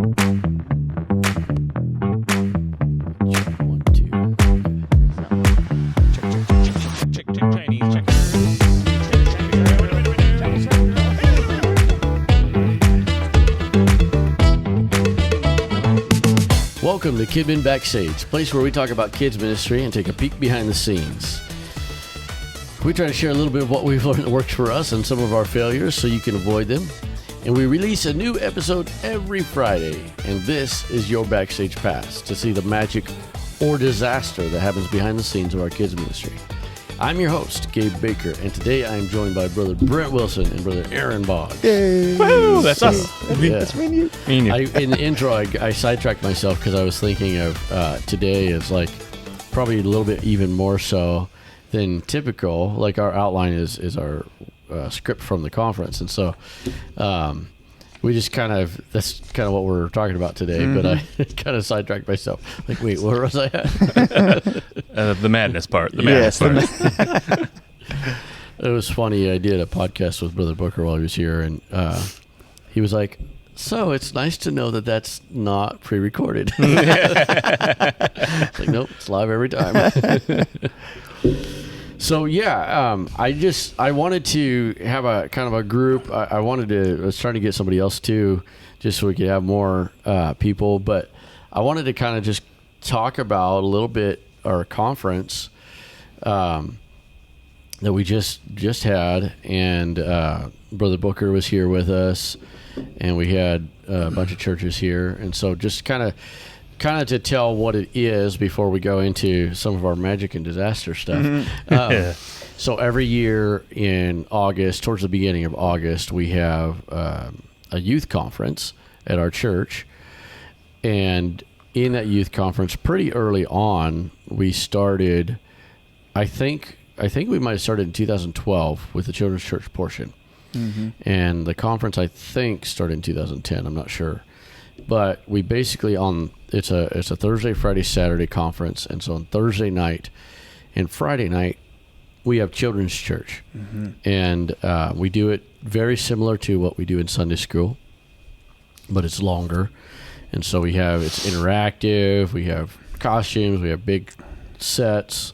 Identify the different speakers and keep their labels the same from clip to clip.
Speaker 1: Welcome to Kidmin Backstage, a place where we talk about kids ministry and take a peek behind the scenes. We try to share a little bit of what we've learned that works for us and some of our failures so you can avoid them. And we release a new episode every Friday. And this is your Backstage Pass to see the magic or disaster that happens behind the scenes of our kids ministry. I'm your host, Gabe Baker, and today I am joined by Brother Brent Wilson and Brother Aaron Boggs.
Speaker 2: Yay!
Speaker 3: Woo! That's us.
Speaker 1: Yeah.
Speaker 2: That's me and you.
Speaker 1: In the intro, I sidetracked myself because I was thinking of today is like probably a little bit even more so than typical. Like our outline is our script from the conference, and so we just that's kind of what we're talking about today. Mm-hmm. But I kind of sidetracked myself. Like, wait, where was I at?
Speaker 3: The madness part. The madness part.
Speaker 1: It was funny. I did a podcast with Brother Booker while he was here, and he was like, "So it's nice to know that that's not pre-recorded." It's like, nope, it's live every time. So yeah, I wanted to have a kind of a group. I was trying to get somebody else too, just so we could have more people. But I wanted to kind of just talk about a little bit our conference that we just had, and Brother Booker was here with us, and we had a bunch of churches here, and so just kind of to tell what it is before we go into some of our magic and disaster stuff. Mm-hmm. So every year in August, towards the beginning of August, we have a youth conference at our church. And in that youth conference, pretty early on, we started, I think we might have started in 2012 with the children's church portion. Mm-hmm. And the conference, I think, started in 2010. I'm not sure. But we basically it's a Thursday, Friday, Saturday conference, and so on Thursday night and Friday night we have children's church, mm-hmm. and we do it very similar to what we do in Sunday school, but it's longer, and so it's interactive. We have costumes, we have big sets,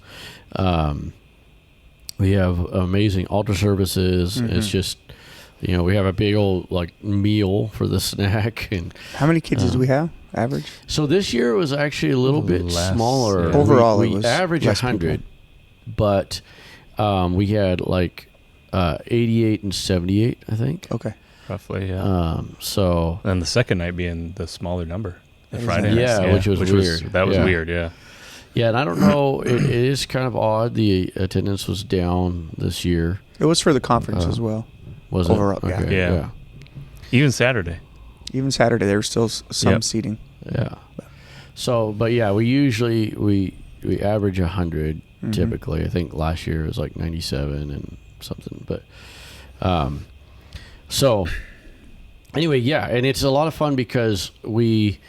Speaker 1: we have amazing altar services. Mm-hmm. It's just, we have a big old meal for the snack. And
Speaker 2: how many kids do we have average?
Speaker 1: So this year it was actually a little bit smaller.
Speaker 2: Yeah. Overall,
Speaker 1: we
Speaker 2: it was
Speaker 1: average 100, but we had 88 and 78, I think.
Speaker 2: Okay,
Speaker 3: roughly. Yeah.
Speaker 1: So
Speaker 3: and the second night being the smaller number, the Friday
Speaker 1: night.
Speaker 3: Yeah,
Speaker 1: which was weird.
Speaker 3: That was weird. Yeah.
Speaker 1: Yeah, and I don't know. It is kind of odd. The attendance was down this year.
Speaker 2: It was for the conference as well.
Speaker 1: Was
Speaker 2: overall,
Speaker 1: it?
Speaker 2: Okay.
Speaker 3: Yeah. Even Saturday, there was still some seating.
Speaker 1: Yeah. So, but yeah, we usually we average 100 mm-hmm. typically. I think last year it was 97 and something. But so anyway, yeah, and it's a lot of fun because we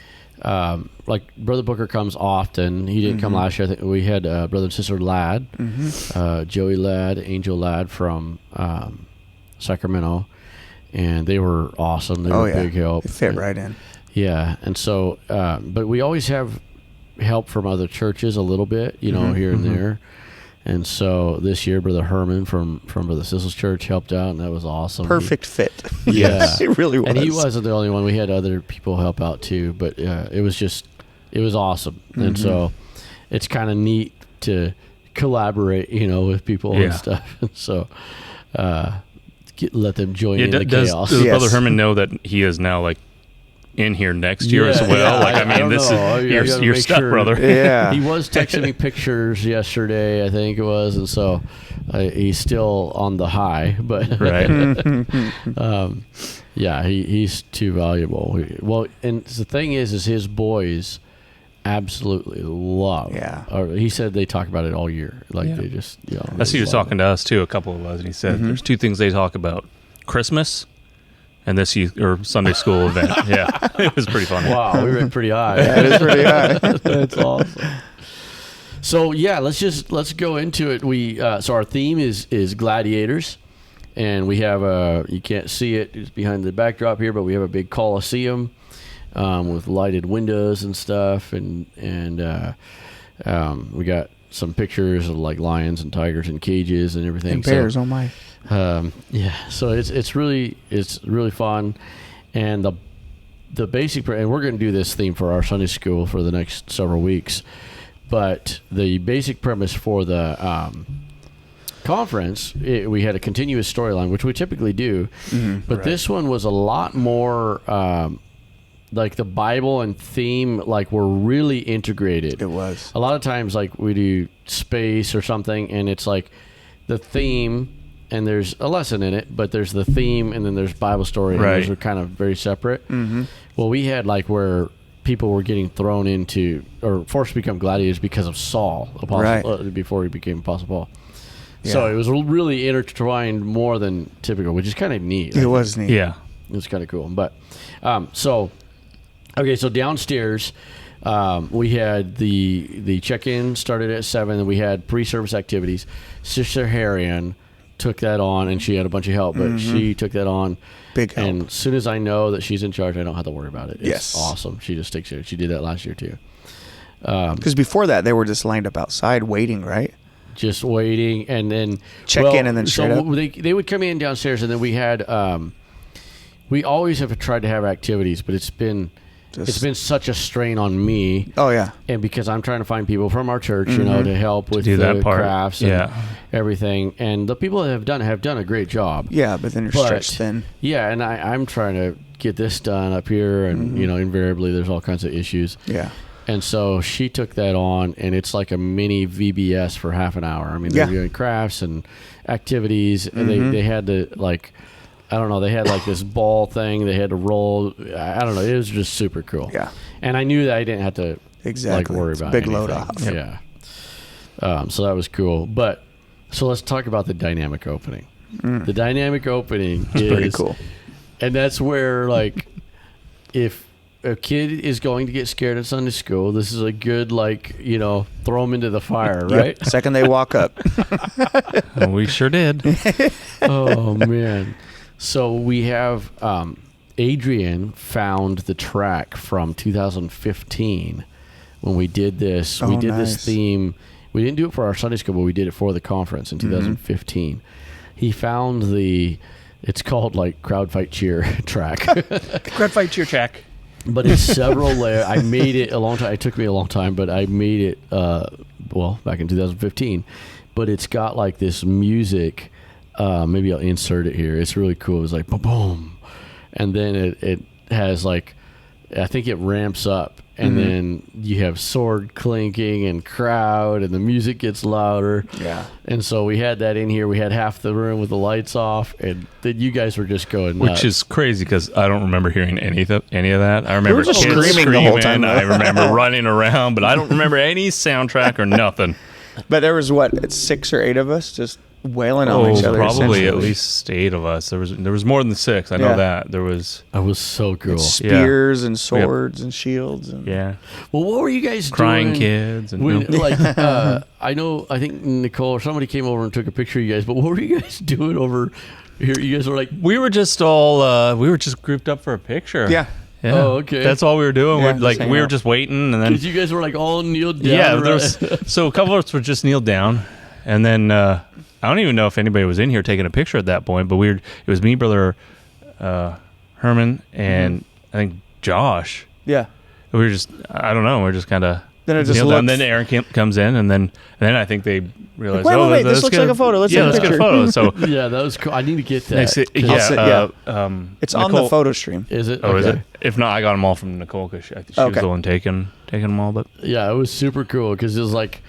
Speaker 1: Brother Booker comes often. He didn't mm-hmm. come last year. I think we had Brother and Sister Ladd, mm-hmm. Joey Ladd, Angel Ladd from Sacramento, and they were awesome. They were a big help.
Speaker 2: They fit right in.
Speaker 1: Yeah, and so, but we always have help from other churches a little bit,
Speaker 2: mm-hmm.
Speaker 1: here and
Speaker 2: mm-hmm.
Speaker 1: there. And so this year, Brother Herman from Brother Sissel's church helped out, and that was awesome.
Speaker 2: Perfect fit.
Speaker 1: Yeah,
Speaker 2: it really was.
Speaker 1: And he wasn't the only one. We had other people help out too, but it was awesome. Mm-hmm. And so it's kind of neat to collaborate, with people and stuff. And so let them join in the chaos.
Speaker 3: Does Brother Herman know that he is now in here next year as well? You're stuck, brother.
Speaker 2: Yeah.
Speaker 1: He was texting me pictures yesterday, I think it was, and so he's still on the high, but
Speaker 3: right.
Speaker 1: He's too valuable. Well, and the thing is his boys absolutely love.
Speaker 2: Yeah.
Speaker 1: Or he said they talk about it all year. They just,
Speaker 3: I see he was talking to us too, a couple of us, and he said mm-hmm. there's two things they talk about: Christmas and this Sunday school event. Yeah, it was pretty funny.
Speaker 1: Wow, we went pretty high.
Speaker 2: Yeah, it is pretty high.
Speaker 1: That's awesome. So yeah, let's go into it. So our theme is gladiators, and we have you can't see it, it's behind the backdrop here, but we have a big Coliseum with lighted windows and stuff, and we got some pictures of like lions and tigers in cages and everything.
Speaker 2: And bears, oh my.
Speaker 1: So it's really fun, and the basic, and we're going to do this theme for our Sunday school for the next several weeks, but the basic premise for the conference, we had a continuous storyline, which we typically do, but this one was a lot more like the Bible and theme like were really integrated.
Speaker 2: It was.
Speaker 1: A lot of times like we do space or something, and it's like the theme and there's a lesson in it, but there's the theme and then there's Bible story, and those are kind of very separate. Well, we had like where people were getting thrown into or forced to become gladiators because of Saul, before he became Apostle Paul. Yeah. So it was really intertwined more than typical, which is kind of neat.
Speaker 2: It was neat.
Speaker 3: Yeah.
Speaker 1: It was kind of cool. But so downstairs we had the check-in started at 7, and we had pre-service activities. Sister Harrian took that on, and she had a bunch of help, but she took that on.
Speaker 2: Big help.
Speaker 1: And as soon as I know that she's in charge, I don't have to worry about it. It's
Speaker 2: yes.
Speaker 1: awesome. She just takes it. She did that last year too.
Speaker 2: Because before that, they were just lined up outside waiting, right?
Speaker 1: Just waiting, and then
Speaker 2: check in, and then straight up.
Speaker 1: They would come in downstairs, and then we had we always have tried to have activities, but it's been such a strain on me.
Speaker 2: Oh yeah,
Speaker 1: and because I'm trying to find people from our church, you know, to help with the crafts and everything, and the people that have done a great job.
Speaker 2: Yeah, but then you're stretched thin.
Speaker 1: Yeah, and I'm trying to get this done up here, and you know, invariably there's all kinds of issues.
Speaker 2: Yeah.
Speaker 1: And so she took that on, and it's like a mini VBS for half an hour. I mean, they're doing crafts and activities, and they had to, like, I don't know, they had like this ball thing they had to roll. I don't know. It was just super cool.
Speaker 2: Yeah.
Speaker 1: And I knew that I didn't have to like worry about
Speaker 2: big
Speaker 1: anything.
Speaker 2: load off.
Speaker 1: Yeah. So that was cool. But so let's talk about the dynamic opening. The dynamic opening is
Speaker 2: pretty cool.
Speaker 1: And that's where, like, if a kid is going to get scared at Sunday school, this is a good, like, you know, throw them into the fire, right?
Speaker 2: Yep. Second they walk up.
Speaker 3: We sure did.
Speaker 1: Oh, man. So we have Adrian found the track from 2015 when we did this. We did this theme. We didn't do it for our Sunday school, but we did it for the conference in 2015. He found it's called like Crowd Fight Cheer track.
Speaker 3: Crowd Fight Cheer track.
Speaker 1: But it's several layers. I made it a long time. It took me a long time, but I made it, back in 2015. But it's got like this music. Maybe I'll insert it here. It's really cool. It's like boom, boom, and then it has like, I think it ramps up, and then you have sword clinking and crowd, and the music gets louder.
Speaker 2: Yeah.
Speaker 1: And so we had that in here. We had half the room with the lights off, and then you guys were just going nuts.
Speaker 3: Which is crazy because I don't remember hearing any of that. I remember
Speaker 2: just
Speaker 3: kids
Speaker 2: screaming the whole time.
Speaker 3: I remember running around, but I don't remember any soundtrack or nothing.
Speaker 2: But there was 6 or 8 of us just wailing on each other.
Speaker 3: Probably at least 8 of us. There was more than 6. I know that. There was.
Speaker 1: That was so cool.
Speaker 2: Spears and swords and shields. And
Speaker 1: Well, what were you guys
Speaker 3: crying
Speaker 1: doing?
Speaker 3: Kids and
Speaker 1: I think Nicole or somebody came over and took a picture of you guys. But what were you guys doing over here? You guys were like,
Speaker 3: we were just all we were just grouped up for a picture.
Speaker 2: Yeah.
Speaker 3: Yeah.
Speaker 1: Oh, okay.
Speaker 3: That's all we were doing.
Speaker 2: Yeah,
Speaker 3: we were just waiting, and then
Speaker 1: because you guys were like all kneeled down.
Speaker 3: Yeah, there was, so a couple of us were just kneeled down, and then I don't even know if anybody was in here taking a picture at that point. But it was me, brother Herman, and I think Josh.
Speaker 2: Yeah.
Speaker 3: We were just, I don't know, we were just kind of.
Speaker 2: Then it just
Speaker 3: kneeled down. Then Aaron comes in, and then I think they realized,
Speaker 2: wait, this looks like a photo. Let's
Speaker 3: get a photo. So
Speaker 1: yeah, that was cool. I need to get that.
Speaker 2: It's on the photo stream.
Speaker 1: Is it?
Speaker 3: Oh, is it? If not, I got them all from Nicole because she was the one taking them all. But
Speaker 1: yeah, it was super cool because it was like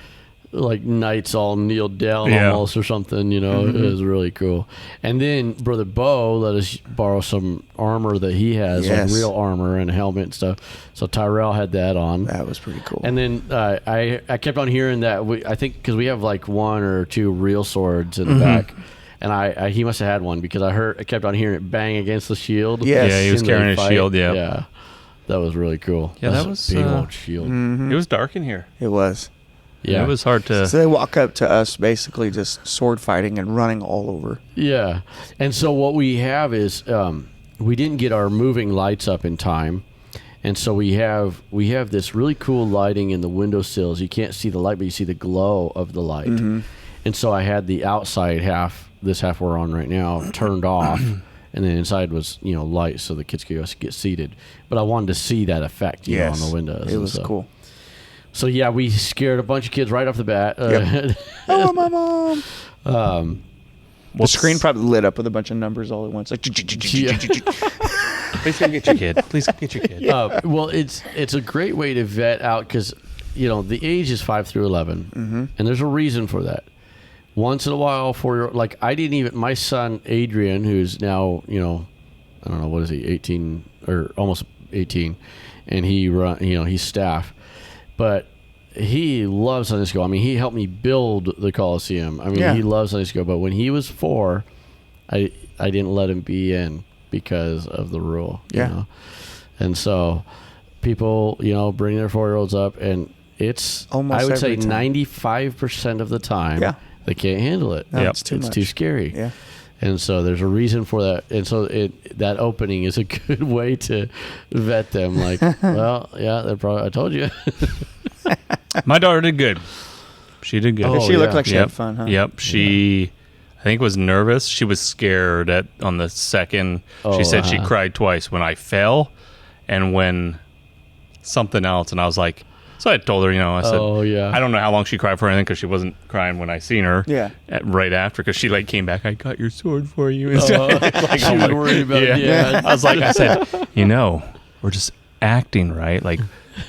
Speaker 1: knights all kneeled down almost or something, you know. It was really cool. And then Brother Bo let us borrow some armor that he has, like real armor and a helmet and stuff. So Tyrell had that on.
Speaker 2: That was pretty cool.
Speaker 1: And then I kept on hearing that I think because we have like 1 or 2 real swords in the back. And he must have had one because I kept on hearing it bang against the shield.
Speaker 2: Yes.
Speaker 3: Yeah, he was carrying his shield. Yeah.
Speaker 1: Yeah. That was really cool.
Speaker 3: Yeah, that was
Speaker 1: a big old shield.
Speaker 3: It was dark in here.
Speaker 2: It was.
Speaker 1: Yeah,
Speaker 3: it was hard to.
Speaker 2: So they walk up to us, basically just sword fighting and running all over.
Speaker 1: Yeah, and so what we have is we didn't get our moving lights up in time, And so we have this really cool lighting in the windowsills. You can't see the light, but you see the glow of the light.
Speaker 2: Mm-hmm.
Speaker 1: And so I had the outside half, this half we're on right now, turned off, and then inside was light, so the kids could get seated. But I wanted to see that effect, on the windows.
Speaker 2: It was cool.
Speaker 1: So yeah, we scared a bunch of kids right off the bat.
Speaker 2: Yep. Oh, my mom. The screen probably lit up with a bunch of numbers all at once. Like,
Speaker 3: Please come get your kid. Please get your kid.
Speaker 1: Well, it's a great way to vet out because the age is 5 through 11, and there's a reason for that. Once in a while, my son Adrian, who's now I don't know, what is he, 18 or almost 18, and he's staff, but he loves Sunday school. I mean, he helped me build the Coliseum. I mean, he loves Sunday school. But when he was 4, I didn't let him be in because of the rule. And so people, bring their 4-year-olds up, and it's
Speaker 2: almost,
Speaker 1: I would say,
Speaker 2: time.
Speaker 1: 95% of the time they can't handle it.
Speaker 2: No, it's
Speaker 1: too scary.
Speaker 2: Yeah.
Speaker 1: And so there's a reason for that. And so that opening is a good way to vet them. Like, well, yeah, I told you.
Speaker 3: My daughter did good. She did good.
Speaker 2: Oh, she looked like she had fun, huh?
Speaker 3: Yep. She, I think, was nervous. She was scared on the second. She said she cried twice, when I fell and when something else. And I was like, so I told her, I said, I don't know how long she cried for anything because she wasn't crying when I seen her.
Speaker 2: Yeah.
Speaker 3: Right after, because she came back. I got your sword for you.
Speaker 1: She was worried about it. Yeah.
Speaker 3: I said, we're just acting, right? Like,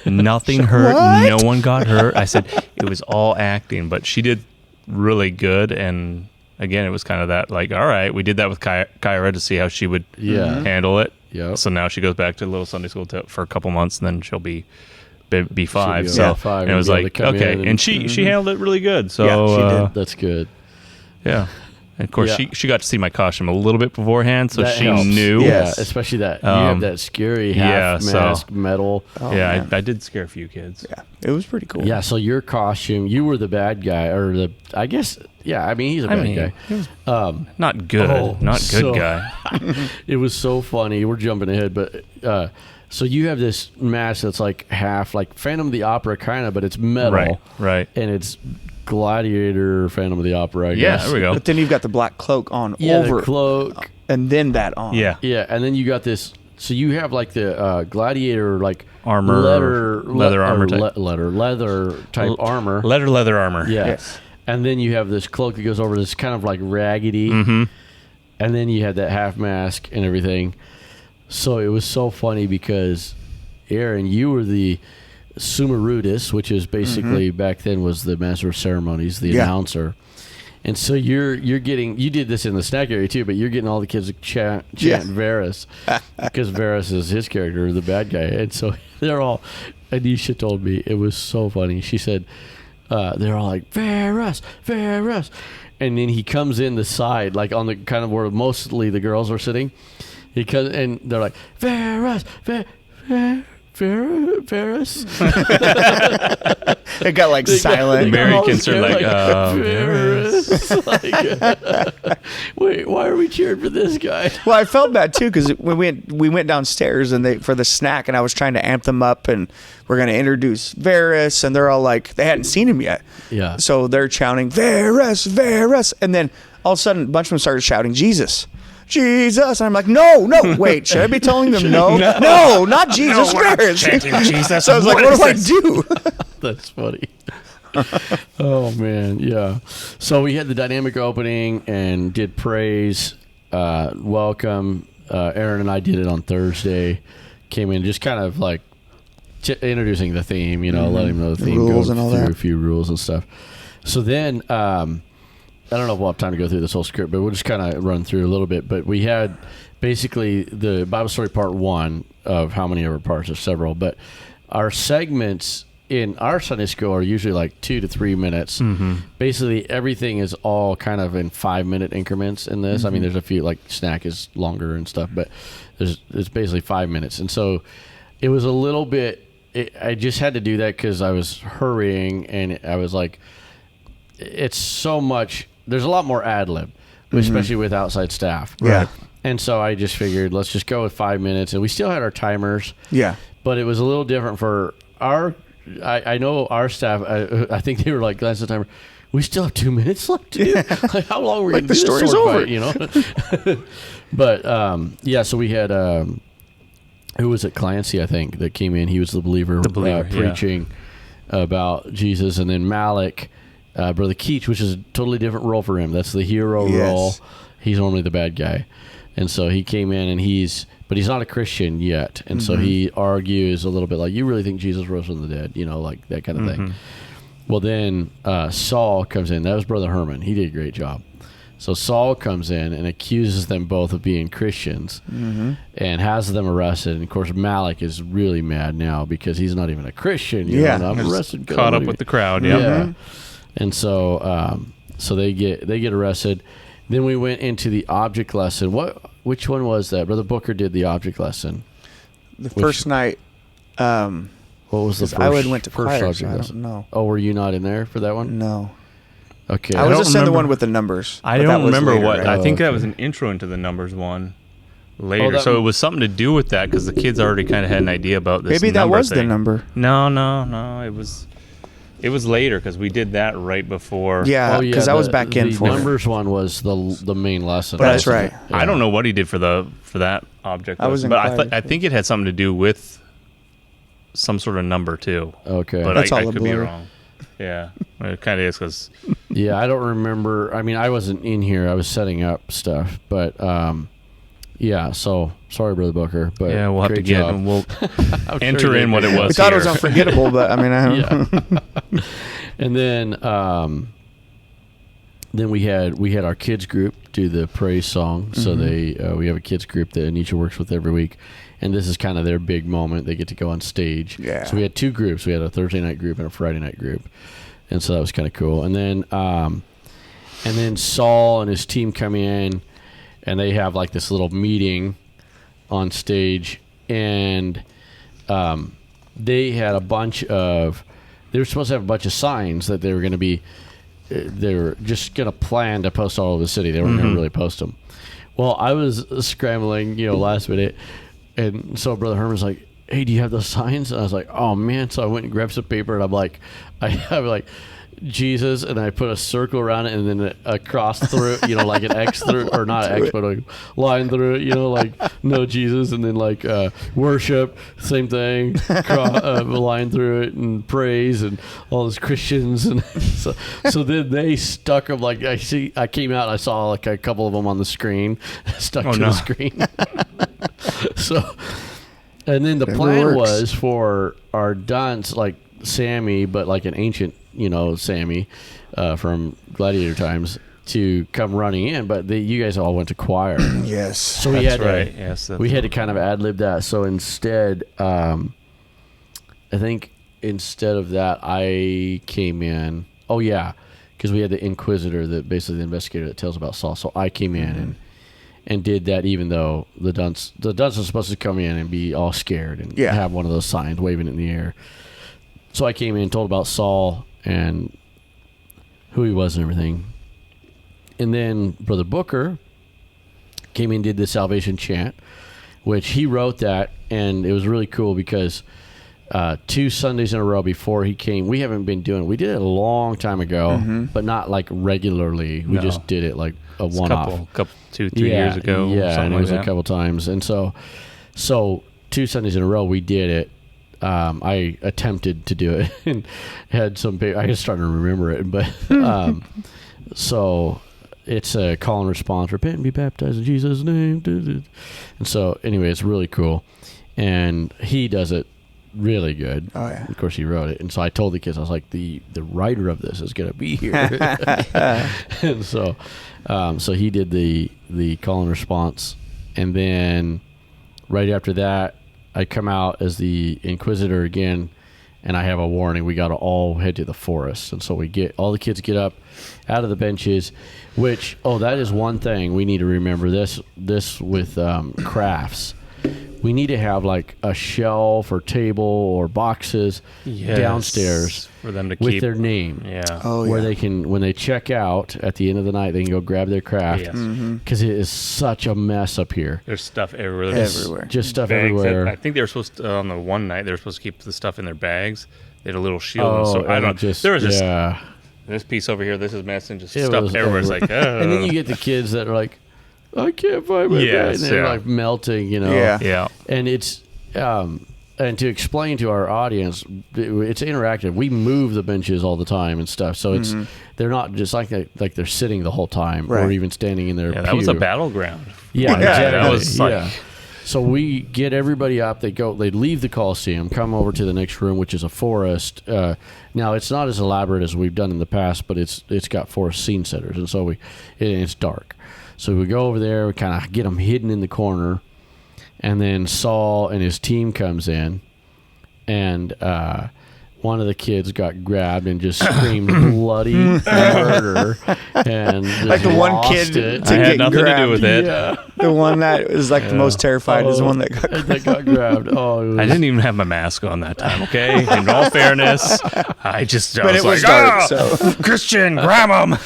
Speaker 3: nothing hurt.
Speaker 2: What?
Speaker 3: No one got hurt. I said it was all acting, but she did really good. And again, it was kind of that, like, all right, we did that with Kyra to see how she would handle it.
Speaker 1: Yeah.
Speaker 3: So now she goes back to little Sunday school for a couple months, and then she'll be 5.
Speaker 1: So 5,
Speaker 3: and it was like, okay, and she handled it really good. So
Speaker 2: she did.
Speaker 1: That's good.
Speaker 3: Yeah. And of course, she got to see my costume a little bit beforehand, so she knew.
Speaker 1: Yeah, especially that you have that scary half mask metal.
Speaker 3: I did scare a few kids.
Speaker 2: Yeah, it was pretty cool.
Speaker 1: Yeah, so your costume, you were the bad guy, or he's a bad guy.
Speaker 3: He was not good, guy.
Speaker 1: It was so funny. We're jumping ahead, but so you have this mask that's like half like Phantom of the Opera kind of, but it's metal,
Speaker 3: right,
Speaker 1: and it's Gladiator Phantom of the Opera, I guess.
Speaker 3: Yeah, there we go.
Speaker 2: But then you've got the black cloak on over
Speaker 1: the cloak,
Speaker 2: and then on.
Speaker 3: Yeah,
Speaker 1: and then you got this. So you have like the Gladiator like
Speaker 3: armor, leather armor type,
Speaker 1: leather type armor,
Speaker 3: leather armor.
Speaker 1: Yeah.
Speaker 2: Yes.
Speaker 1: And then you have this cloak that goes over this kind of like raggedy, and then you had that half mask and everything. So it was so funny because, Aaron, you were the Sumerudis, which is basically back then was the master of ceremonies, the announcer. And so you did this in the snack area too, but you're getting all the kids to chant Varys because Varys is his character, the bad guy. And so they're all, Anisha told me, it was so funny. She said, they're all like, Varys, Varys. And then he comes in the side, like on the kind of where mostly the girls are sitting. He comes, and they're like, Varys, Varys.
Speaker 2: It got like silent.
Speaker 3: Americans are like,
Speaker 1: Varys. Wait, why are we cheering for this guy?
Speaker 2: Well, I felt bad too because we went downstairs and for the snack, and I was trying to amp them up, and we're going to introduce Varys, and they're all like, they hadn't seen him yet.
Speaker 1: Yeah.
Speaker 2: So they're shouting Varys, Varys, and then all of a sudden a bunch of them started shouting Jesus. Jesus. And I'm like, no, wait, should I be telling them no, not Jesus, Varys.
Speaker 3: Jesus.
Speaker 2: So I was like, what do I do?
Speaker 1: That's funny. Oh man, yeah. So we had the dynamic opening and did praise, welcome. Aaron and I did it on Thursday. Came in just kind of like introducing the theme, letting them know the theme,
Speaker 2: rules
Speaker 1: go
Speaker 2: and all
Speaker 1: through
Speaker 2: that.
Speaker 1: a few rules and stuff. So then, I don't know if we'll have time to go through this whole script, but we'll just kind of run through a little bit. But we had basically the Bible story part 1 of how many ever parts, there's several, but our segments in our Sunday school are usually like 2 to 3 minutes. Basically everything is all kind of in 5-minute increments in this. I mean, there's a few, like snack is longer and stuff, but it's basically 5 minutes. And so it was a little bit, I just had to do that because I was hurrying, and I was like, it's so much. There's a lot more ad lib, especially with outside staff.
Speaker 2: Yeah.
Speaker 1: And so I just figured, let's just go with 5 minutes. And we still had our timers.
Speaker 2: Yeah.
Speaker 1: but it was a little different for our. I know our staff. I think they were like last time. We still have 2 minutes left to do. Like, how long were we
Speaker 2: Like
Speaker 1: going
Speaker 2: the
Speaker 1: to do this
Speaker 2: story's
Speaker 1: sword
Speaker 2: over.
Speaker 1: fight, you know? But yeah, so we had who was it? Clancy, I think, that came in. He was the believer,
Speaker 3: yeah.
Speaker 1: preaching about Jesus, and then Malik, Brother Keach, which is a totally different role for him. That's the hero role. He's normally the bad guy, and so he came in, and but he's not a Christian yet, and so he argues a little bit like, you really think Jesus rose from the dead, you know, like that kind of thing. Well, then Saul comes in. That was Brother Herman. He did a great job. So Saul comes in and accuses them both of being Christians and has them arrested. And, of course, Malik is really mad now because he's not even a Christian. You know, and I'm arrested.
Speaker 3: Caught up with the crowd.
Speaker 1: Yeah. And so so they get arrested. Then we went into the object lesson. Which one was that? Brother Booker did the object lesson.
Speaker 2: The first night.
Speaker 1: What was the first?
Speaker 2: I went to
Speaker 1: first
Speaker 2: choir,
Speaker 1: object
Speaker 2: so I
Speaker 1: lesson?
Speaker 2: don't know.
Speaker 1: Oh, were you not in there for that one?
Speaker 2: No.
Speaker 1: Okay.
Speaker 2: I was
Speaker 3: don't
Speaker 2: just in the
Speaker 3: remember-
Speaker 2: one with the numbers.
Speaker 3: I
Speaker 2: but that
Speaker 3: don't
Speaker 2: was
Speaker 3: remember
Speaker 2: later,
Speaker 3: what.
Speaker 2: right?
Speaker 3: I think that
Speaker 1: okay.
Speaker 3: was an intro into the numbers one later.
Speaker 1: that-
Speaker 3: So it was something to do with that because the kids already kind of had an idea about this.
Speaker 2: Maybe that
Speaker 3: number
Speaker 2: was the
Speaker 3: thing.
Speaker 2: number.
Speaker 3: No. It was later because we did that right before.
Speaker 2: Yeah,
Speaker 1: Oh, yeah,
Speaker 2: because I was back in
Speaker 1: the
Speaker 2: for it.
Speaker 1: numbers one was the main lesson.
Speaker 2: That's right.
Speaker 3: I don't know what he did for that object.
Speaker 2: I was
Speaker 3: lesson,
Speaker 2: in
Speaker 3: but
Speaker 2: choir,
Speaker 3: I think it had something to do with some sort of number too.
Speaker 1: Okay.
Speaker 3: But
Speaker 2: That's
Speaker 3: I
Speaker 2: all a
Speaker 3: could be
Speaker 2: blur.
Speaker 3: wrong. Yeah, it kind of is because
Speaker 1: Yeah, I don't remember. I mean, I wasn't in here. I was setting up stuff, but yeah. So sorry, Brother Booker. But
Speaker 3: yeah, we'll have to
Speaker 1: great
Speaker 3: get
Speaker 1: job.
Speaker 3: and we'll
Speaker 1: I'm sure
Speaker 3: enter
Speaker 1: you
Speaker 3: in
Speaker 1: did
Speaker 3: what
Speaker 1: great
Speaker 3: it
Speaker 1: job.
Speaker 3: was.
Speaker 2: We thought it was
Speaker 3: here.
Speaker 2: unforgettable, but I mean, I don't know.
Speaker 1: Yeah. And then we had our kids group do the praise song. So we have a kids group that Anisha works with every week, and this is kind of their big moment. They get to go on stage.
Speaker 2: Yeah.
Speaker 1: So we had two groups. We had a Thursday night group and a Friday night group, and so that was kind of cool. And then Saul and his team come in, and they have like this little meeting on stage, and they had a bunch of. They were supposed to have a bunch of signs that they were going to be. They were just going to plan to post all over the city. They weren't going to really post them. Well, I was scrambling, last minute, and so Brother Herman's like, "Hey, do you have those signs?" And I was like, "Oh man!" So I went and grabbed some paper, and I'm like, I have like Jesus, and I put a circle around it, and then a cross through it, like an X through, or not an X, but a line through it, like no Jesus, and then like worship, same thing, a line through it, and praise, and all those Christians, and so then they stuck them like I came out, and I saw like a couple of them on the screen, stuck to the screen. So, and then the plan was for our dunce, like Sammy, but like an ancient. Sammy from Gladiator times to come running in, but you guys all went to choir.
Speaker 2: Yes.
Speaker 1: So we had to kind of ad-lib that. So instead, I think instead of that, I came in. Oh yeah, because we had the Inquisitor, basically the investigator that tells about Saul. So I came in and did that, even though the dunce was supposed to come in and be all scared and have one of those signs waving in the air. So I came in and told about Saul and who he was and everything. And then Brother Booker came in and did the salvation chant, which he wrote that, and it was really cool because 2 Sundays in a row before he came, we haven't been doing it. We did it a long time ago, but not like regularly. We just did it like a one-off.
Speaker 3: Couple 2-3 years ago.
Speaker 1: Yeah, and it was
Speaker 3: like
Speaker 1: a couple times. And so 2 Sundays in a row, we did it. I attempted to do it and had some paper. I just started to remember it, but so it's a call and response: repent and be baptized in Jesus' name. And so, anyway, it's really cool, and he does it really good.
Speaker 2: Oh yeah.
Speaker 1: Of course, he wrote it, and so I told the kids, I was like, the writer of this is going to be here, and so he did the call and response, and then right after that. I come out as the Inquisitor again, and I have a warning. We got to all head to the forest. And so all the kids get up out of the benches, which, that is one thing we need to remember. This with crafts. we need to have like a shelf or table or boxes downstairs
Speaker 3: for them to
Speaker 1: with
Speaker 3: keep
Speaker 1: their name.
Speaker 3: Yeah.
Speaker 2: Oh,
Speaker 1: where
Speaker 2: yeah.
Speaker 1: they can, when they check out at the end of the night, they can go grab their craft.
Speaker 3: Yes.
Speaker 1: Because it is such a mess up here.
Speaker 3: There's stuff everywhere. There's
Speaker 2: Everywhere.
Speaker 1: Just stuff
Speaker 3: bags
Speaker 1: everywhere.
Speaker 3: I think they were supposed to, on the one night, they were supposed to keep the stuff in their bags. They had a little shield.
Speaker 1: Oh,
Speaker 3: So I
Speaker 1: and
Speaker 3: don't.
Speaker 1: just,
Speaker 3: There was just
Speaker 1: yeah.
Speaker 3: this piece over here. This is messing. Just
Speaker 1: It
Speaker 3: stuff
Speaker 1: was
Speaker 3: everywhere. It's like,
Speaker 1: And then you get the kids that are like, I can't find my bag.
Speaker 3: Yes,
Speaker 1: And they're
Speaker 3: yeah.
Speaker 1: like melting, you know.
Speaker 2: Yeah.
Speaker 3: yeah.
Speaker 1: And it's and to explain to our audience, it's interactive. We move the benches all the time and stuff, so it's they're not just like they're sitting the whole time or
Speaker 2: Right.
Speaker 1: even standing in their
Speaker 3: Yeah, that was a
Speaker 1: pew.
Speaker 3: battleground.
Speaker 1: Yeah, exactly.
Speaker 3: That was like,
Speaker 1: yeah. So we get everybody up. They leave the Coliseum, come over to the next room, which is a forest. Now it's not as elaborate as we've done in the past, but it's got forest scene setters, and so it's dark. So we go over there, we kind of get them hidden in the corner, and then Saul and his team comes in, and one of the kids got grabbed and just screamed bloody murder, and just
Speaker 2: Like the one
Speaker 1: lost
Speaker 2: kid
Speaker 1: it.
Speaker 2: to
Speaker 3: I
Speaker 2: get
Speaker 3: had nothing to do
Speaker 2: grabbed.
Speaker 3: with it.
Speaker 1: Yeah.
Speaker 2: The one that was like the most terrified is the one that got
Speaker 1: that got grabbed. Oh, it was,
Speaker 3: I didn't even have my mask on that time. Okay, in all fairness, I
Speaker 2: But it was
Speaker 3: like,
Speaker 2: dark,
Speaker 3: "Ah,
Speaker 2: so
Speaker 3: Christian, grab him!"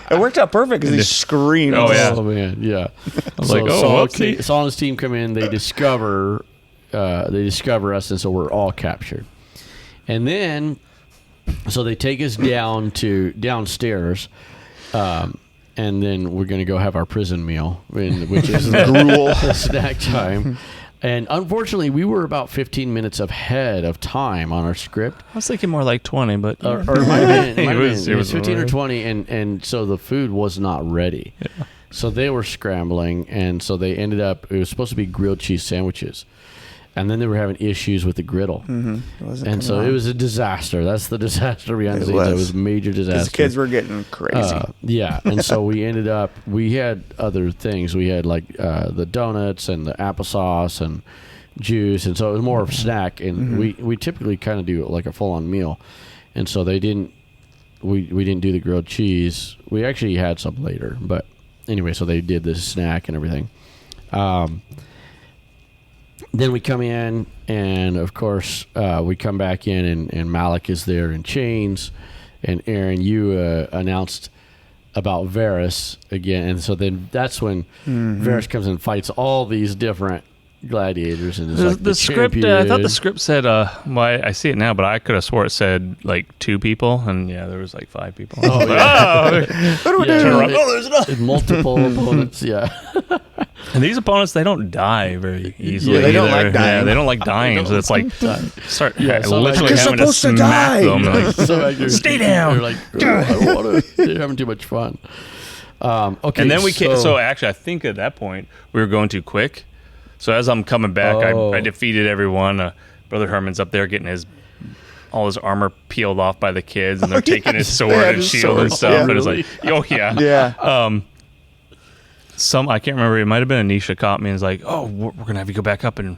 Speaker 2: it worked out perfect because he screamed.
Speaker 3: Oh, yeah.
Speaker 1: Oh man, yeah. I
Speaker 3: was like, oh, whoopsie.
Speaker 1: Saul and his team come in. They discover us, and so we're all captured. And then, so they take us downstairs, and then we're going to go have our prison meal, which is gruel snack time. And unfortunately, we were about 15 minutes ahead of time on our script.
Speaker 3: I was thinking more like 20, but
Speaker 1: Or it might have been,
Speaker 3: It was
Speaker 1: 15 or
Speaker 3: alright.
Speaker 1: 20, and so the food was not ready.
Speaker 3: Yeah.
Speaker 1: So they were scrambling, and so they ended up, it was supposed to be grilled cheese sandwiches. And then they were having issues with the griddle. And so it was a disaster. That's the disaster behind the scenes. It was a major disaster.
Speaker 2: The kids were getting crazy.
Speaker 1: Yeah. And so we had other things. We had like the donuts and the applesauce and juice. And so it was more of a snack. And we typically kind of do like a full-on meal. And so we didn't do the grilled cheese. We actually had some later. But anyway, so they did this snack and everything. Then we come in, and of course, we come back in, and Malik is there in chains. And Aaron, you announced about Varys again. And so then that's when Varys comes and fights all these different gladiators. And is like
Speaker 3: the script, I thought
Speaker 1: champion.
Speaker 3: the script said, well, I see it now, but I could have swore it said like 2 people, and yeah, there was like 5 people.
Speaker 1: Oh, yeah.
Speaker 2: What do we
Speaker 1: Yeah,
Speaker 2: do?
Speaker 3: Oh, there's another.
Speaker 1: multiple opponents, yeah.
Speaker 3: And these opponents, they don't die very easily.
Speaker 2: Yeah, they don't
Speaker 3: either.
Speaker 2: like dying.
Speaker 3: Yeah, they don't like dying. So it's like start
Speaker 1: so
Speaker 3: literally
Speaker 2: You're
Speaker 3: having to
Speaker 2: supposed to
Speaker 3: smack
Speaker 2: die.
Speaker 3: them. Like,
Speaker 1: So actors,
Speaker 3: Stay down.
Speaker 1: They're like, "Oh, I don't want to. They're having too much fun. Okay,
Speaker 3: and then we came. So actually, I think at that point we were going too quick. So as I'm coming back, I defeated everyone. Brother Herman's up there getting all his armor peeled off by the kids, and they're taking his sword
Speaker 2: had
Speaker 3: and
Speaker 2: his
Speaker 3: shield
Speaker 2: sword.
Speaker 3: and stuff.
Speaker 2: Yeah.
Speaker 3: And it's like, oh yeah,
Speaker 2: Yeah.
Speaker 3: I can't remember. It might have been Anisha caught me and was like, "Oh, we're gonna have you go back up, and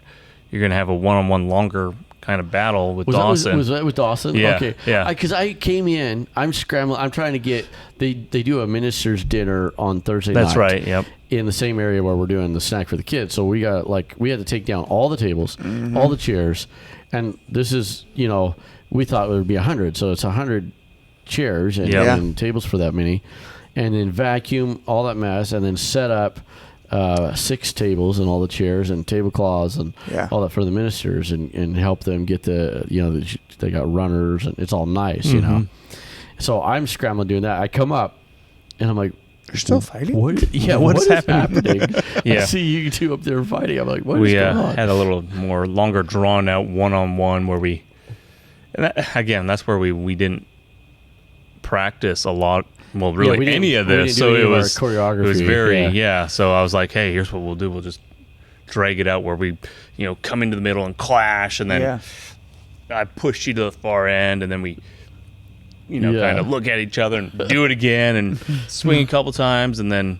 Speaker 3: you're gonna have a one-on-one longer kind of battle with Dawson."
Speaker 1: Was that with Dawson?
Speaker 3: Yeah,
Speaker 1: Okay.
Speaker 3: yeah.
Speaker 1: Because I came in, I'm scrambling. I'm trying to get. They do a minister's dinner on Thursday night.
Speaker 3: That's right. Yep.
Speaker 1: In the same area where we're doing the snack for the kids. So we had to take down all the tables, all the chairs, and this is we thought it would be 100. So it's 100 chairs and,
Speaker 3: Yeah.
Speaker 1: and tables for that many, and then vacuum all that mess, and then set up 6 tables and all the chairs and tablecloths and all that for the ministers, and help them get they got runners, and it's all nice, So I'm scrambling doing that. I come up, and I'm like,
Speaker 2: You're still fighting?
Speaker 1: what is
Speaker 3: What's
Speaker 1: happening?
Speaker 3: Yeah.
Speaker 1: I see you 2 up there fighting. I'm like, what is
Speaker 3: We
Speaker 1: going on?
Speaker 3: had a little more longer drawn out one-on-one where that's where we didn't practice a lot. Well, really
Speaker 1: we didn't-
Speaker 3: any of
Speaker 1: we
Speaker 3: this.
Speaker 1: didn't do
Speaker 3: So
Speaker 1: any
Speaker 3: it
Speaker 1: of our
Speaker 3: was
Speaker 1: choreography,
Speaker 3: It was very
Speaker 1: yeah.
Speaker 3: So I was like, hey, here's what we'll do. We'll just drag it out where we come into the middle and clash, and then I push you to the far end, and then we kind of look at each other and do it again and swing a couple times, and then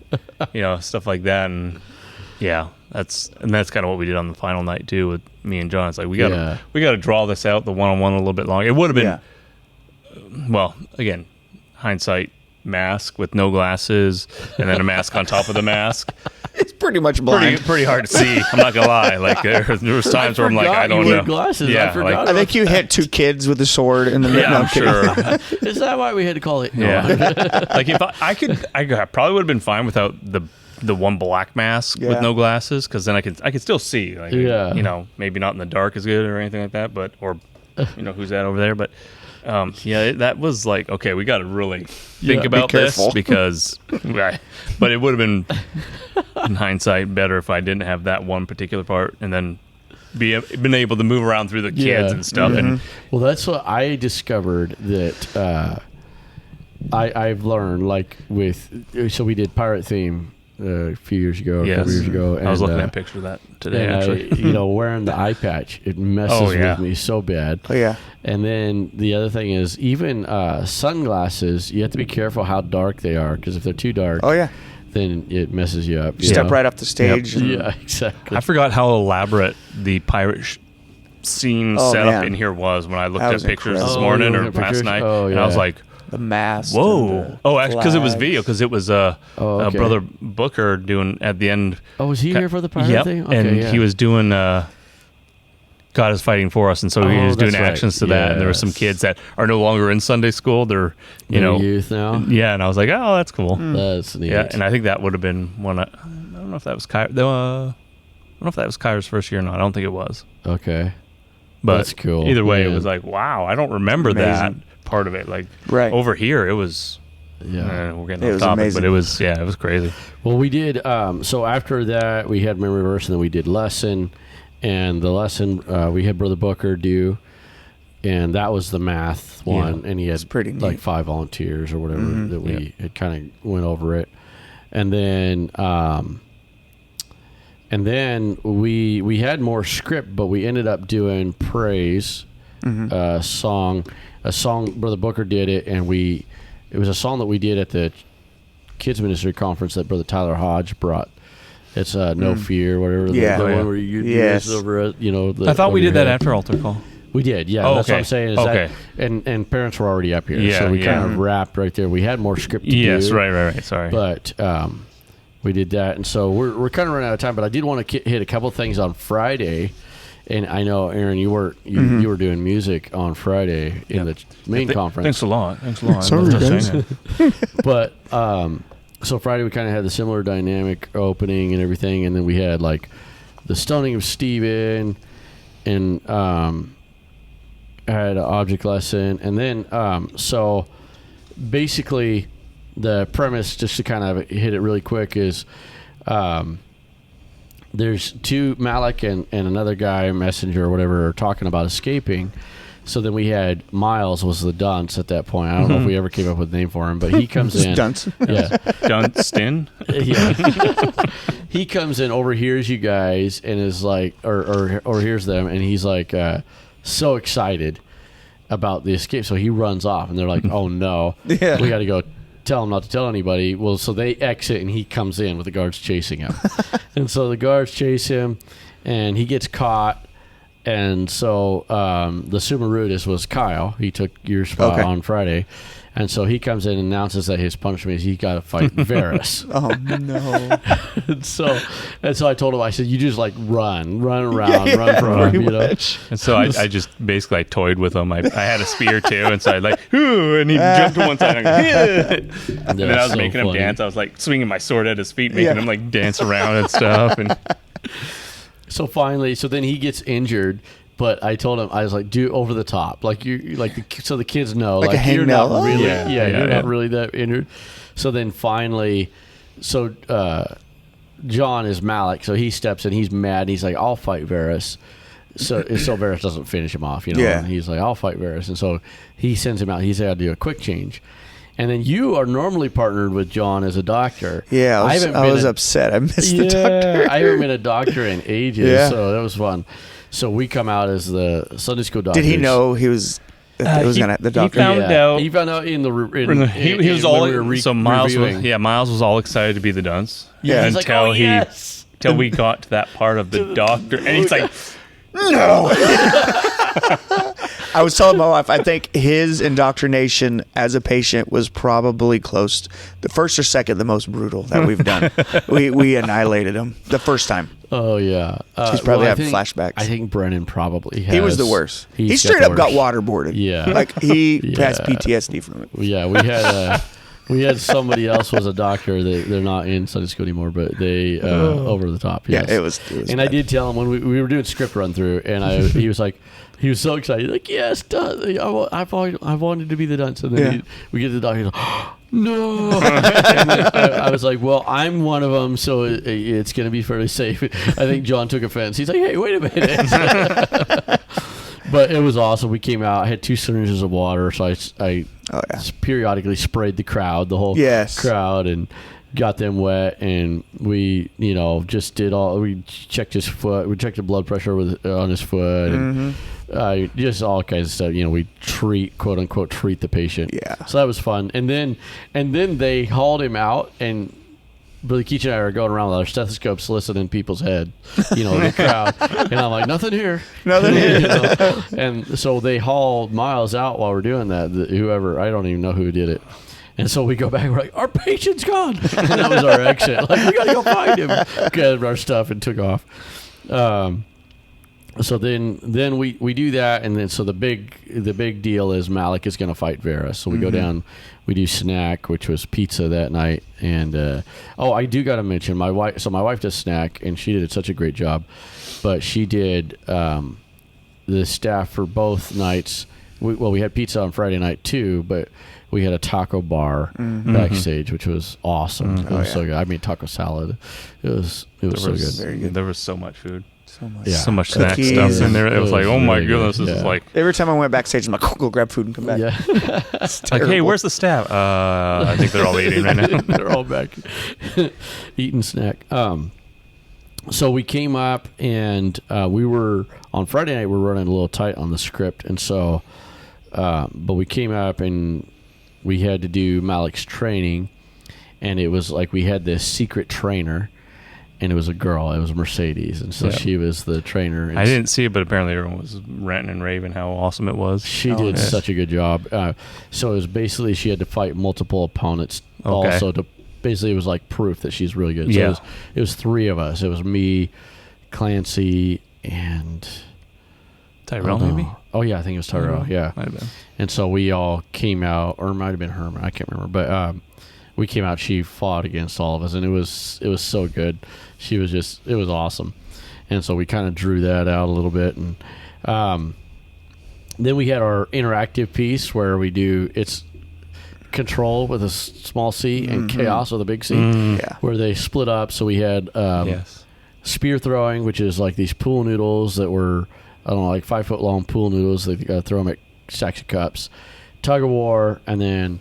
Speaker 3: stuff like that. And that's kind of what we did on the final night too with me and John. It's like we gotta draw this out, the one-on-one, a little bit longer. It would have been well, again, hindsight, mask with no glasses and then a mask on top of the mask.
Speaker 2: It's pretty much blind.
Speaker 3: Pretty hard to see. I'm not gonna lie. Like there was times where I'm like, I don't
Speaker 1: you
Speaker 3: know.
Speaker 1: wear glasses.
Speaker 3: Yeah,
Speaker 1: I forgot.
Speaker 2: I think you hit 2 kids with a sword in the
Speaker 3: Yeah, I'm sure.
Speaker 1: Is that why we had to call it? No.
Speaker 3: Yeah. Like if I probably would have been fine without the one black mask with no glasses, because then I could still see. Like,
Speaker 1: Yeah.
Speaker 3: you know, maybe not in the dark as good or anything like that, but you know, who's that over there? But that was like, okay, we got to really think about this because, but it would have been in hindsight better if I didn't have that one particular part and then been able to move around through the kids and stuff. And
Speaker 1: well, that's what I discovered that I've learned, like so we did pirate theme a few years ago, a couple years ago. And,
Speaker 3: I was looking at a picture of that today, actually.
Speaker 1: Wearing the eye patch, it messes with me so bad.
Speaker 2: Oh, yeah.
Speaker 1: And then the other thing is, even sunglasses, you have to be careful how dark they are, because if they're too dark, then it messes you up.
Speaker 2: You step right off the stage.
Speaker 1: Yep. Yeah, exactly.
Speaker 3: I forgot how elaborate the pirate scene setup in here was when I looked at pictures this morning or last night. And I was like,
Speaker 2: the mask.
Speaker 3: Whoa! Actually, because it was video. Because it was Brother Booker doing at the end.
Speaker 1: Oh, was he here for the pirate thing? Okay,
Speaker 3: and he was doing God is fighting for us, and so he was doing actions to that. And there were some kids that are no longer in Sunday school. They're
Speaker 1: youth now.
Speaker 3: Yeah, and I was like, oh, that's cool.
Speaker 1: That's neat.
Speaker 3: Yeah, and I think that would have been one. I don't know if that was Kyra. I don't know if that was Kyra's first year or not. I don't think it was.
Speaker 1: Okay,
Speaker 3: but
Speaker 1: that's cool.
Speaker 3: Either way, it was like, wow, I don't remember that part of it. Like over here, it was. Yeah, we're getting off topic, amazing. But it was crazy.
Speaker 1: Well, we did. So after that, we had memory verse, and then we did lesson, and the lesson we had Brother Booker do, and that was the math one, and he had
Speaker 2: pretty neat.
Speaker 1: Like 5 volunteers or whatever that we had kind of went over it, and then we had more script, but we ended up doing praise, song. A song, Brother Booker did it, and it was a song that we did at the kids ministry conference that Brother Tyler Hodge brought. It's No Fear, whatever. The one where you do this over,
Speaker 3: I thought we did that after altar call.
Speaker 1: We did, yeah. That's what I'm saying. Is that, and parents were already up here, so we kind of wrapped right there. We had more script to do.
Speaker 3: Yes, right. Sorry,
Speaker 1: but we did that, and so we're kind of running out of time. But I did want to hit a couple things on Friday. And I know, Aaron, you were doing music on Friday in the main conference.
Speaker 3: Thanks a lot.
Speaker 2: Sorry, guys.
Speaker 1: But so Friday we kind of had the similar dynamic opening and everything, and then we had like the stoning of Stephen, and had an object lesson, and then so basically the premise, just to kind of hit it really quick, is. There's Malik and another guy, Messenger or whatever, are talking about escaping. So then we had Miles was the dunce at that point. I don't know if we ever came up with a name for him, but he comes in.
Speaker 2: Dunce.
Speaker 1: Yeah.
Speaker 3: Dunstan?
Speaker 1: Yeah. He comes in, overhears you guys, and is like, or overhears them, and he's like so excited about the escape. So he runs off, and they're like, oh no, we got to go tell him not to tell anybody. Well, so they exit, and he comes in with the guards chasing him. And so the guards chase him, and he gets caught. And so the Sumarudis was Kyle. He took your spot on Friday. And so he comes in and announces that his punishment is he's got to fight Varus.
Speaker 2: Oh, no.
Speaker 1: and so I told him, I said, you just like run around, run from him,
Speaker 3: And so I just basically toyed with him. I had a spear too, and so I like, and he jumped to one side, and then I was making him dance. I was like swinging my sword at his feet, making him like dance around and stuff. And
Speaker 1: so finally, then he gets injured. But I told him, I was like, do over the top, like so the kids know,
Speaker 2: like
Speaker 1: you're not really,
Speaker 2: you're
Speaker 1: not really that injured. So then finally, John is Malik, so he steps in, he's mad, and he's like, I'll fight Varus. So Varus doesn't finish him off, And he's like, I'll fight Varus, and so he sends him out. He's got to do a quick change. And then you are normally partnered with John as a doctor.
Speaker 2: Yeah, I was upset. I missed the doctor.
Speaker 1: I haven't been a doctor in ages, so that was fun. So we come out as the Sunday school doctors.
Speaker 2: Did he know he was going to the doctor?
Speaker 3: He found out.
Speaker 1: He found out
Speaker 3: he was all so Miles was all excited to be the dunce.
Speaker 1: Yeah,
Speaker 3: until until we got to that part of the doctor, and he's like, no.
Speaker 2: I was telling my wife, I think his indoctrination as a patient was probably close, the first or second, the most brutal that we've done. we annihilated him the first time.
Speaker 1: Oh yeah,
Speaker 2: He's probably
Speaker 1: I
Speaker 2: having
Speaker 1: think-
Speaker 2: flashbacks.
Speaker 1: I think Brennan probably has.
Speaker 2: He was the worst. He
Speaker 1: he's
Speaker 2: straight
Speaker 1: the
Speaker 2: up got
Speaker 1: worst.
Speaker 2: waterboarded.
Speaker 1: Yeah.
Speaker 2: Like he
Speaker 1: Yeah.
Speaker 2: has PTSD from it.
Speaker 1: Yeah, we had somebody else was a doctor. They're not in Sunday school anymore, but they over the top. Yes.
Speaker 2: Yeah, it was
Speaker 1: And I
Speaker 2: bad.
Speaker 1: did tell him when we were doing script run through, and he was like, he was so excited, He's like, yes, I've wanted to be the dunce. And then we get to the doctor, he's like, no. And then I was like, well, I'm one of them, so it's going to be fairly safe. I think John took offense. He's like, hey, wait a minute. But it was awesome. We came out. I had 2 syringes of water, so I periodically sprayed the crowd, the whole crowd, and got them wet. And we, just did all. We checked his foot. We checked the blood pressure on his foot, and just all kinds of stuff. We quote unquote treat the patient.
Speaker 2: Yeah.
Speaker 1: So that was fun. And then they hauled him out, and Billy Keach and I are going around with our stethoscopes listening people's head, the crowd. And I'm like, nothing here.
Speaker 2: Nothing here.
Speaker 1: And so they hauled Miles out while we're doing that. Whoever, I don't even know who did it. And so we go back, we're like, our patient's gone. And that was our exit. Like, we got to go find him. Grabbed our stuff and took off. So then we do that, and then so the big deal is Malik is going to fight Vera. So we go down, we do snack, which was pizza that night, and I do got to mention my wife. So my wife does snack, and she did such a great job, but she did the staff for both nights. We had pizza on Friday night too, but we had a taco bar backstage, which was awesome. It was so good. I mean, taco salad. It was so good.
Speaker 2: Very good.
Speaker 3: There was so much food.
Speaker 1: Yeah.
Speaker 3: So much snack
Speaker 2: Cookies.
Speaker 3: stuff in there. It was like, oh my
Speaker 1: really
Speaker 3: goodness,
Speaker 1: good.
Speaker 3: this is like
Speaker 2: Every time I went backstage, I'm like, go grab food and come back.
Speaker 1: Yeah.
Speaker 2: It's
Speaker 3: like, hey,
Speaker 2: terrible.
Speaker 3: where's the staff? I think they're all eating right now.
Speaker 1: They're all back eating snack. So we came up, and we were on Friday night. We were running a little tight on the script, and so, but we came up and we had to do Malik's training, and it was like we had this secret trainer, and it was a girl. It was Mercedes, and so she was the trainer. And
Speaker 3: I didn't see it, but apparently everyone was ranting and raving how awesome it was.
Speaker 1: she did such a good job. So it was basically she had to fight multiple opponents. Also to basically it was like proof that she's really good. So it was 3 of us. It was me, Clancy, and
Speaker 3: Tyrell, maybe?
Speaker 1: Oh yeah, I think it was Tyrell. Yeah,
Speaker 3: Might have been.
Speaker 1: and so we all came out, or it might have been Herman. I can't remember, but we came out. She fought against all of us, and it was so good. She was it was awesome, and so we kind of drew that out a little bit, and then we had our interactive piece where we do it's control with a small c and chaos with a big C, where they split up. So we had spear throwing, which is like these pool noodles that were like 5 foot long pool noodles. They throw them at stacks of cups. Tug of war, and then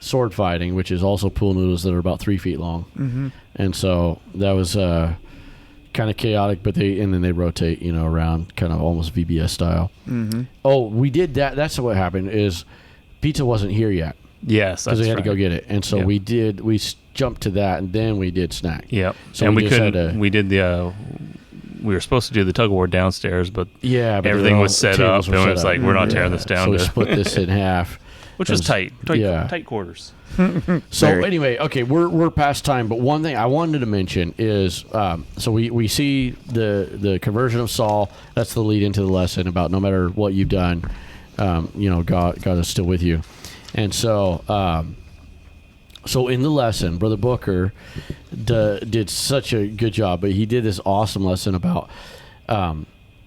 Speaker 1: sword fighting, which is also pool noodles that are about 3 feet long. And so that was kind of chaotic, but then they rotate, around kind of almost VBS style. Oh, we did that. That's what happened is pizza wasn't here yet.
Speaker 3: Yes,
Speaker 1: Because
Speaker 3: that's
Speaker 1: we had
Speaker 3: right.
Speaker 1: to go get it. And so we jumped to that, and then we did snack.
Speaker 3: Yep.
Speaker 1: So
Speaker 3: and
Speaker 1: we
Speaker 3: we
Speaker 1: just
Speaker 3: couldn't.
Speaker 1: had to-
Speaker 3: We did the. We were supposed to do the tug of war downstairs, but
Speaker 1: Yeah, but
Speaker 3: everything
Speaker 1: all-
Speaker 3: was set
Speaker 1: tables
Speaker 3: up,
Speaker 1: were
Speaker 3: and
Speaker 1: set
Speaker 3: it's
Speaker 1: up.
Speaker 3: like we're not tearing this down.
Speaker 1: So we
Speaker 3: to,
Speaker 1: split this in half.
Speaker 3: which was tight.
Speaker 1: Yeah.
Speaker 3: Tight quarters.
Speaker 1: So
Speaker 2: Very.
Speaker 1: anyway, okay, we're past time, but one thing I wanted to mention is so we see the conversion of Saul. That's the lead into the lesson about no matter what you've done, God is still with you, and so so in the lesson, Brother Booker did such a good job, but he did this awesome lesson about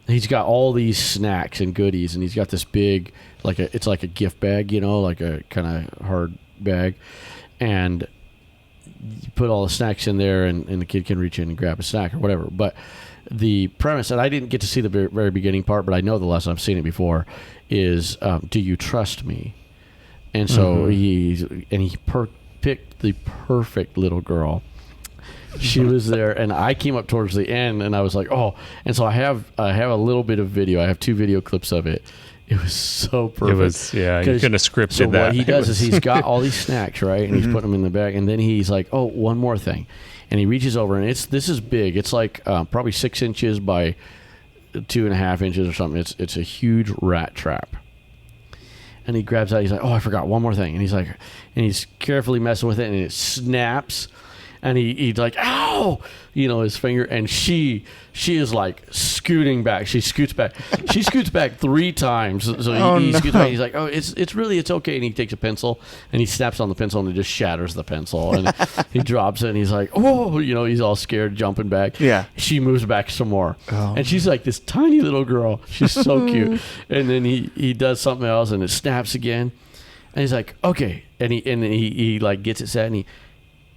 Speaker 1: he's got all these snacks and goodies, and he's got this big it's like a gift bag, like a kind of hard bag, and you put all the snacks in there, and the kid can reach in and grab a snack or whatever. But the premise, and I didn't get to see the very beginning part, but I know the lesson, I've seen it before, is do you trust me? And so he picked the perfect little girl. She was there, and I came up towards the end, and I was like, oh. And so I have a little bit of video. I have 2 video clips of it. It was so perfect.
Speaker 3: It was, you couldn't have scripted
Speaker 1: So
Speaker 3: that.
Speaker 1: what he does is he's got all these snacks, right? And he's putting them in the bag, and then he's like, oh, one more thing. And he reaches over, and this is big. It's like probably 6 inches by 2.5 inches or something. It's a huge rat trap. and he grabs out. He's like, oh, I forgot one more thing. And he's like, and he's carefully messing with it, and it snaps. And he's like, ow, his finger. And she is like scooting back. She scoots back. She scoots back 3 times. So he scoots back. He's like, oh, it's okay. And he takes a pencil and he snaps on the pencil and it just shatters the pencil. And he drops it and he's like, oh, he's all scared, jumping back.
Speaker 2: Yeah.
Speaker 1: She moves back some more.
Speaker 2: Oh.
Speaker 1: And she's like this tiny little girl. She's so cute. And then he does something else and it snaps again. And he's like, okay. And he like gets it set and he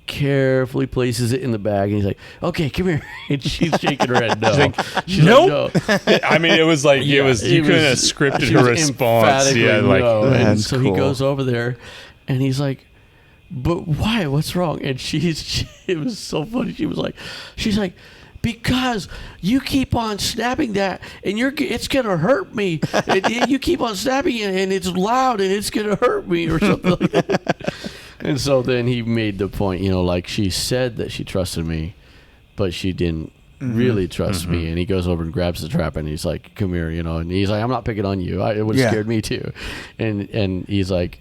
Speaker 1: carefully places it in the bag, and he's like, okay, come here. And she's shaking her head no. She's
Speaker 3: nope.
Speaker 1: Like, no.
Speaker 3: I mean, it was like you couldn't have scripted her response. Yeah, like
Speaker 1: no. And
Speaker 2: That's
Speaker 1: so
Speaker 2: cool.
Speaker 1: he goes over there and he's like, but why? What's wrong? And it was so funny. She's like, because you keep on snapping that, and it's gonna hurt me. And you keep on snapping it, and it's loud, and it's gonna hurt me, or something like that. And so then he made the point, like she said that she trusted me, but she didn't really trust me. And he goes over and grabs the trap, and he's like, "Come here," and he's like, "I'm not picking on you. It would have scared me too." And he's like,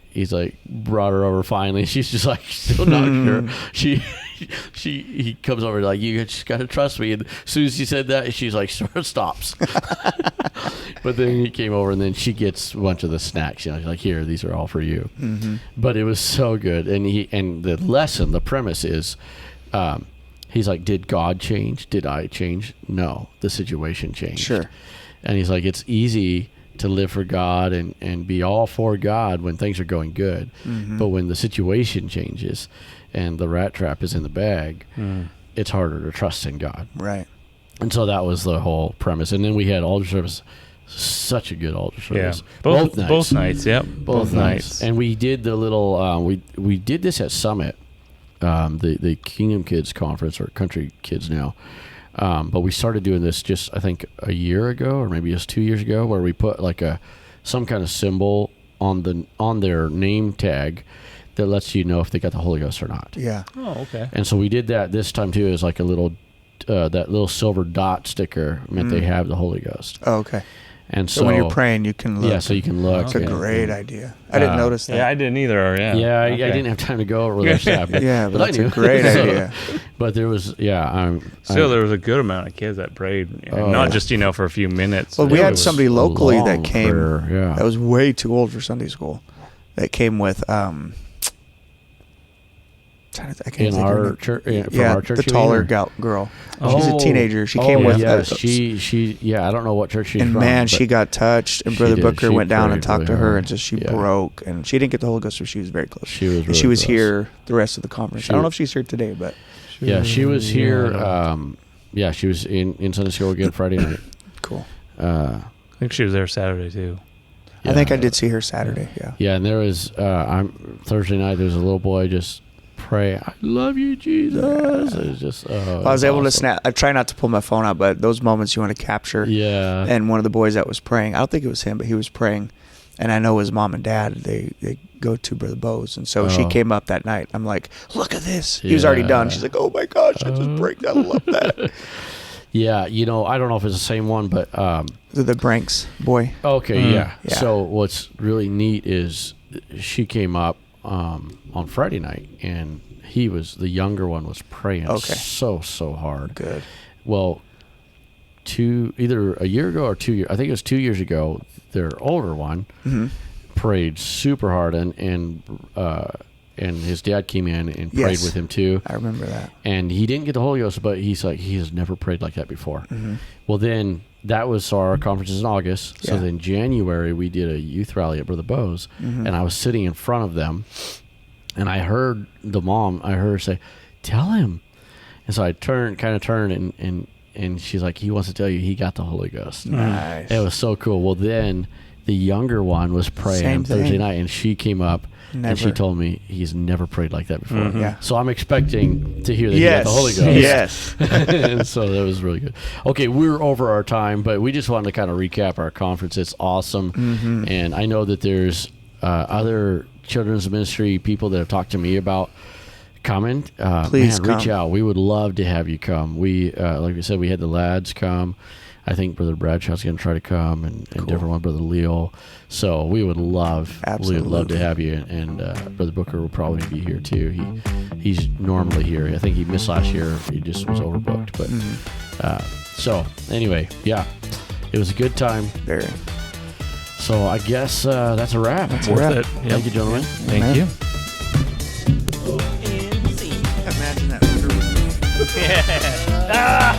Speaker 1: brought her over finally. She's just like still not sure. He comes over like, you just gotta trust me. And as soon as he said that, she's like, sort of stops. But then he came over, and then she gets a bunch of the snacks. She's like, here, these are all for you. But it was so good. And the premise is, he's like, did God change? Did I change? No, the situation changed.
Speaker 2: Sure.
Speaker 1: And he's like, it's easy to live for God and be all for God when things are going good. But when the situation changes and the rat trap is in the bag, it's harder to trust in God.
Speaker 2: Right.
Speaker 1: And so that was the whole premise. And then we had altar service, such a good altar service.
Speaker 3: Yeah. Both nights, yep.
Speaker 1: Both nights. And we did the little, we did this at Summit, the Kingdom Kids Conference, or Country Kids now. But we started doing this just, I think, a year ago, or maybe just 2 years ago, where we put like some kind of symbol on their name tag that lets you know if they got the Holy Ghost or not.
Speaker 2: Yeah.
Speaker 3: Oh, okay.
Speaker 1: And so we did that this time too. It was like a little, that little silver dot sticker meant they have the Holy Ghost.
Speaker 2: Oh, okay.
Speaker 1: And
Speaker 2: So when you're praying, you can look.
Speaker 1: Yeah, so you can look.
Speaker 2: That's a great idea. I didn't notice that.
Speaker 3: Yeah, I didn't either. Yeah.
Speaker 1: Yeah, I
Speaker 3: Okay.
Speaker 1: didn't have time to go over with their staff. But
Speaker 2: That's
Speaker 1: I knew.
Speaker 2: a great idea.
Speaker 1: But there was,
Speaker 3: Still, there was a good amount of kids that prayed, not just for a few minutes.
Speaker 2: Well, we
Speaker 1: It
Speaker 2: had
Speaker 1: was
Speaker 2: somebody
Speaker 1: a
Speaker 2: locally that
Speaker 1: long
Speaker 2: came.
Speaker 1: prayer, yeah.
Speaker 2: That was way too old for Sunday school. That came with. I can't
Speaker 1: in
Speaker 2: think of her
Speaker 1: our
Speaker 2: name.
Speaker 1: church, from
Speaker 2: Yeah,
Speaker 1: our church,
Speaker 2: the
Speaker 1: you mean,
Speaker 2: taller
Speaker 1: or?
Speaker 2: girl. She's a teenager. She came with.
Speaker 1: Yeah, she. Yeah, I don't know what church she's
Speaker 2: and
Speaker 1: from.
Speaker 2: man,
Speaker 1: but
Speaker 2: she got touched, and
Speaker 1: she
Speaker 2: Brother
Speaker 1: did.
Speaker 2: Booker
Speaker 1: She
Speaker 2: went down and
Speaker 1: prayed
Speaker 2: talked to
Speaker 1: really
Speaker 2: her,
Speaker 1: hard.
Speaker 2: and just she
Speaker 1: Yeah.
Speaker 2: broke, and she didn't get the Holy Ghost, so she was very close.
Speaker 1: She was. Really
Speaker 2: she was
Speaker 1: close.
Speaker 2: here the rest of the conference. I don't know if she's here today, but
Speaker 1: Yeah, she was here. She was in Sunday school again Friday night.
Speaker 2: cool.
Speaker 3: I think she was there Saturday too.
Speaker 2: I think I did see her Saturday. Yeah.
Speaker 1: Yeah, and there was Thursday night. There was a little boy just pray, "I love you, Jesus." It was just.
Speaker 2: I was able to snap. I try not to pull my phone out, but those moments you want to capture.
Speaker 1: Yeah.
Speaker 2: And one of the boys that was praying, I don't think it was him, but he was praying, and I know his mom and dad. They go to Brother Bose, and so she came up that night. I'm like, "Look at this." He was already done. She's like, "Oh my gosh, I just prayed. I love that."
Speaker 1: Yeah, I don't know if it's the same one, but
Speaker 2: The Branks boy.
Speaker 1: okay, yeah.
Speaker 2: Yeah.
Speaker 1: So what's really neat is she came up on Friday night, and the younger one was praying so hard.
Speaker 2: Good.
Speaker 1: Well, either a year ago or 2 years, I think it was 2 years ago, their older one prayed super hard, and his dad came in and prayed with him too.
Speaker 2: I remember that.
Speaker 1: And he didn't get the Holy Ghost, but he's like, he has never prayed like that before. Well, then that was our conferences in August. So then January, we did a youth rally at Brother Bo's, and I was sitting in front of them, and I heard her say, "Tell him." And so I turned, and she's like, "He wants to tell you he got the Holy Ghost."
Speaker 2: Nice.
Speaker 1: It was so cool. Well, then the younger one was praying
Speaker 2: Same
Speaker 1: Thursday
Speaker 2: thing.
Speaker 1: night, and she came up. And she
Speaker 2: Never.
Speaker 1: told me he's never prayed like that before.
Speaker 2: Yeah.
Speaker 1: So I'm expecting to hear that he got the Holy Ghost.
Speaker 2: Yes.
Speaker 1: And so that was really good. Okay, we're over our time, but we just wanted to kind of recap our conference. It's awesome. And I know that there's other children's ministry people that have talked to me about coming.
Speaker 2: Please
Speaker 1: reach
Speaker 2: come.
Speaker 1: out. We would love to have you come. We, like we said, we had the lads come. I think Brother Bradshaw's going to try to come, and different one, Brother Leo. So we would love to have you, and Brother Booker will probably be here too. He's normally here. I think he missed last year. He just was overbooked. But so anyway, yeah, it was a good time.
Speaker 2: Very.
Speaker 1: So I guess that's a wrap.
Speaker 3: That's worth it. Yep.
Speaker 1: Thank you, gentlemen.
Speaker 3: Thank you.
Speaker 2: Imagine that.
Speaker 3: Yeah.